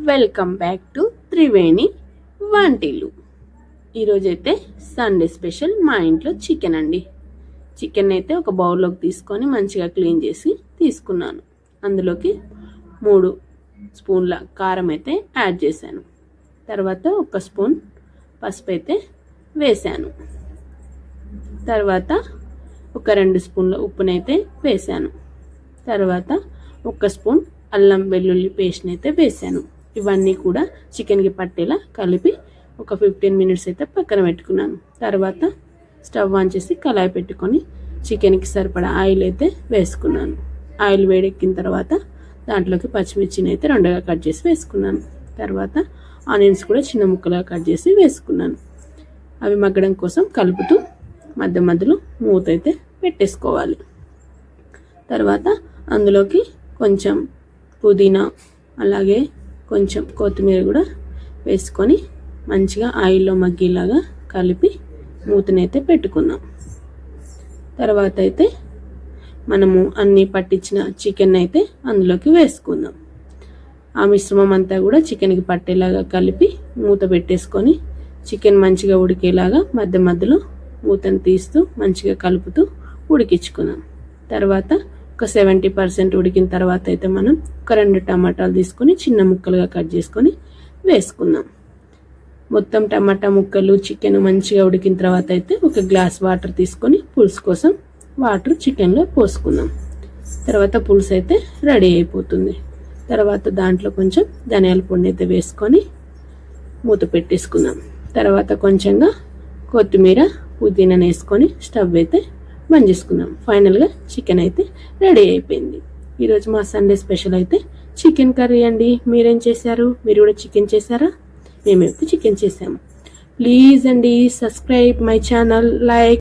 Welcome back to Triveni వంటిల్లు. ఈరోజైతే Sunday special మా ఇంట్లో చికెన్ అండి. చికెన్ అయితే ఒక బౌల్లోకి తీసుకొని మంచిగా క్లీన్ చేసి తీసుకున్నాను. అందులోకి 3 స్పూన్ల కారం అయితే యాడ్ చేశాను. తర్వాత 1 స్పూన్ పసుపు అయితే వేశాను. తర్వాత ఒక 2 స్పూన్ల ఉప్పునైతే వేశాను. తర్వాత 1 స్పూన్ అల్లం వెల్లుల్లి పేస్ట్ని అయితే వేసాను. ఇవన్నీ కూడా చికెన్కి పట్టేలా కలిపి ఒక 15 మినిట్స్ అయితే పక్కన పెట్టుకున్నాను. తర్వాత స్టవ్ ఆన్ చేసి కళాయి పెట్టుకొని చికెన్కి సరిపడా ఆయిల్ అయితే వేసుకున్నాను. ఆయిల్ వేడెక్కిన తర్వాత దాంట్లోకి పచ్చిమిర్చిని అయితే 2గా కట్ చేసి వేసుకున్నాను. తర్వాత ఆనియన్స్ కూడా చిన్న ముక్కలుగా కట్ చేసి వేసుకున్నాను. అవి మగ్గడం కోసం కలుపుతూ మధ్య మధ్యలో మూత అయితే పెట్టేసుకోవాలి. తర్వాత అందులోకి కొంచెం పుదీనా అలాగే కొంచెం కొత్తిమీర కూడా వేసుకొని మంచిగా ఆయిల్లో మగ్గేలాగా కలిపి మూతనైతే పెట్టుకుందాం. తర్వాత అయితే మనము అన్నీ పట్టించిన చికెన్ అయితే అందులోకి వేసుకుందాం. ఆ మిశ్రమం అంతా కూడా చికెన్కి పట్టేలాగా కలిపి మూత పెట్టేసుకొని చికెన్ మంచిగా ఉడికేలాగా మధ్య మధ్యలో మూతను తీస్తూ మంచిగా కలుపుతూ ఉడికించుకుందాం. తర్వాత ఒక 70% ఉడికిన తర్వాత అయితే మనం ఒక 2 టమాటాలు తీసుకొని చిన్న ముక్కలుగా కట్ చేసుకొని వేసుకుందాం. మొత్తం టమాటా ముక్కలు చికెన్ మంచిగా ఉడికిన తర్వాత అయితే ఒక గ్లాస్ వాటర్ తీసుకొని పులుసు కోసం వాటర్ చికెన్లో పోసుకుందాం. తర్వాత పులుసు అయితే రెడీ అయిపోతుంది. తర్వాత దాంట్లో కొంచెం ధనియాల పొడి అయితే వేసుకొని మూత పెట్టేసుకుందాం. తర్వాత కొంచెంగా కొత్తిమీర పుదీనా వేసుకొని స్టవ్ అయితే బంద్ చేసుకుందాం. ఫైనల్గా చికెన్ అయితే రెడీ అయిపోయింది. ఈరోజు మా సండే స్పెషల్ అయితే చికెన్ కర్రీ అండి. మీరేం చేశారు? మీరు కూడా చికెన్ చేశారా? మేమైతే చికెన్ చేసాము. ప్లీజ్ అండి సబ్స్క్రైబ్ మై ఛానల్, లైక్